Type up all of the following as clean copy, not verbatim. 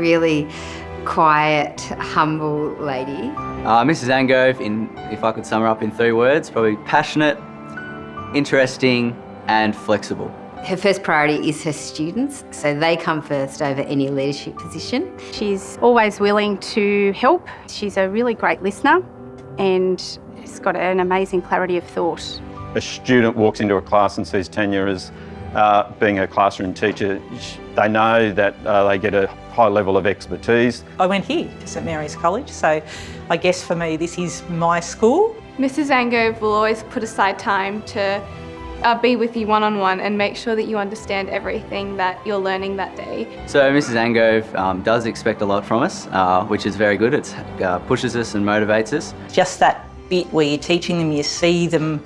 really quiet, humble lady. Mrs. Angove, if I could sum her up in 3 words, probably passionate, interesting and flexible. Her first priority is her students, so they come first over any leadership position. She's always willing to help. She's a really great listener and she's got an amazing clarity of thought. A student walks into a class and sees Tanya as being a classroom teacher. They know that they get a high level of expertise. I went here to St Mary's College, so I guess for me this is my school. Mrs. Angove will always put aside time to be with you one-on-one and make sure that you understand everything that you're learning that day. So Mrs. Angove does expect a lot from us, which is very good. It pushes us and motivates us. Just that bit where you're teaching them, you see them,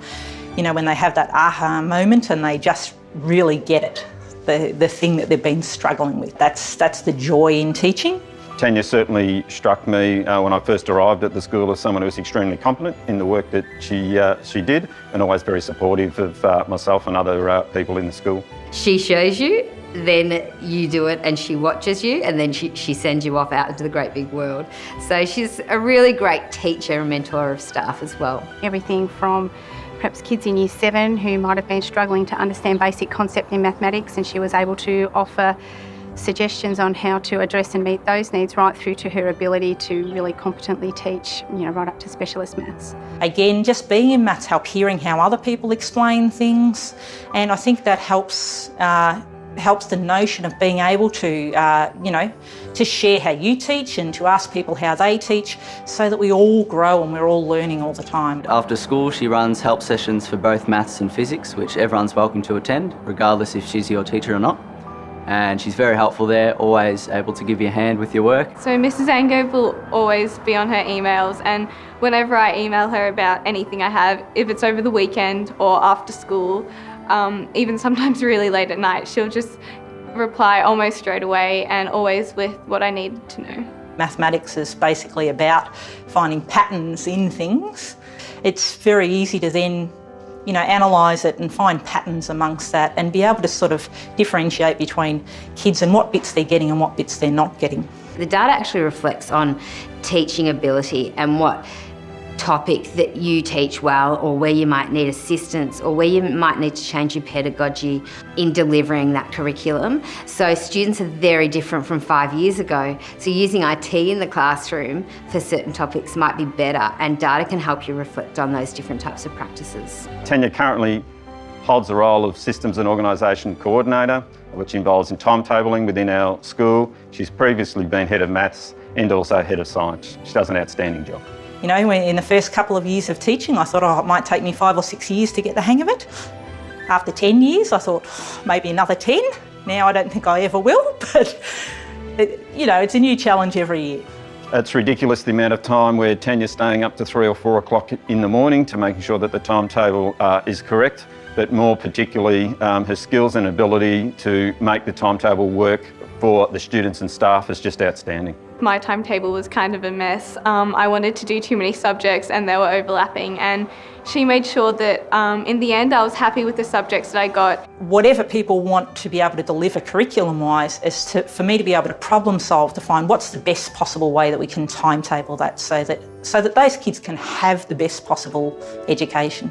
you know, when they have that aha moment and they just really get it, the thing that they've been struggling with. That's the joy in teaching. Tanya certainly struck me when I first arrived at the school as someone who was extremely competent in the work that she did, and always very supportive of myself and other people in the school. She shows you, then you do it, and she watches you, and then she sends you off out into the great big world. So she's a really great teacher and mentor of staff as well. Everything from perhaps kids in Year 7 who might have been struggling to understand basic concept in mathematics, and she was able to offer suggestions on how to address and meet those needs, right through to her ability to really competently teach, you know, right up to specialist maths. Again, just being in maths help hearing how other people explain things, and I think that helps the notion of being able to, to share how you teach and to ask people how they teach, so that we all grow and we're all learning all the time. After school, she runs help sessions for both maths and physics, which everyone's welcome to attend, regardless if she's your teacher or not. And she's very helpful there, always able to give you a hand with your work. So Mrs. Angove will always be on her emails, and whenever I email her about anything I have, if it's over the weekend or after school, even sometimes really late at night, she'll just reply almost straight away and always with what I need to know. Mathematics is basically about finding patterns in things. It's very easy to then analyse it and find patterns amongst that and be able to sort of differentiate between kids and what bits they're getting and what bits they're not getting. The data actually reflects on teaching ability and what topic that you teach well, or where you might need assistance, or where you might need to change your pedagogy in delivering that curriculum. So students are very different from 5 years ago. So using IT in the classroom for certain topics might be better, and data can help you reflect on those different types of practices. Tanya currently holds the role of Systems and Organisation Coordinator, which involves in timetabling within our school. She's previously been Head of Maths and also Head of Science. She does an outstanding job. You know, in the first couple of years of teaching, I thought, it might take me 5 or 6 years to get the hang of it. After 10 years, I thought, maybe another 10. Now I don't think I ever will, but, it's a new challenge every year. It's ridiculous the amount of time where Tanya's staying up to 3 or 4 o'clock in the morning to making sure that the timetable is correct, but more particularly her skills and ability to make the timetable work for the students and staff is just outstanding. My timetable was kind of a mess. I wanted to do too many subjects and they were overlapping, and she made sure that in the end I was happy with the subjects that I got. Whatever people want to be able to deliver curriculum-wise is for me to be able to problem solve, to find what's the best possible way that we can timetable that so that those kids can have the best possible education.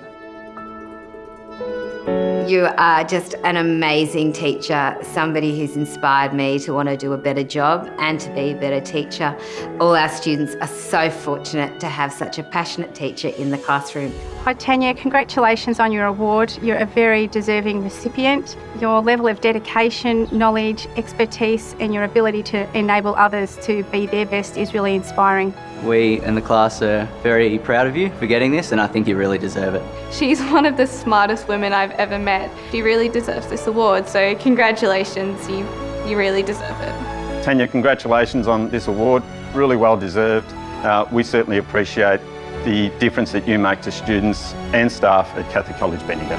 You are just an amazing teacher, somebody who's inspired me to want to do a better job and to be a better teacher. All our students are so fortunate to have such a passionate teacher in the classroom. Hi Tanya, congratulations on your award. You're a very deserving recipient. Your level of dedication, knowledge, expertise and your ability to enable others to be their best is really inspiring. We in the class are very proud of you for getting this, and I think you really deserve it. She's one of the smartest women I've ever met. She really deserves this award, so congratulations, you really deserve it. Tanya, congratulations on this award, really well deserved. We certainly appreciate the difference that you make to students and staff at Catholic College Bendigo.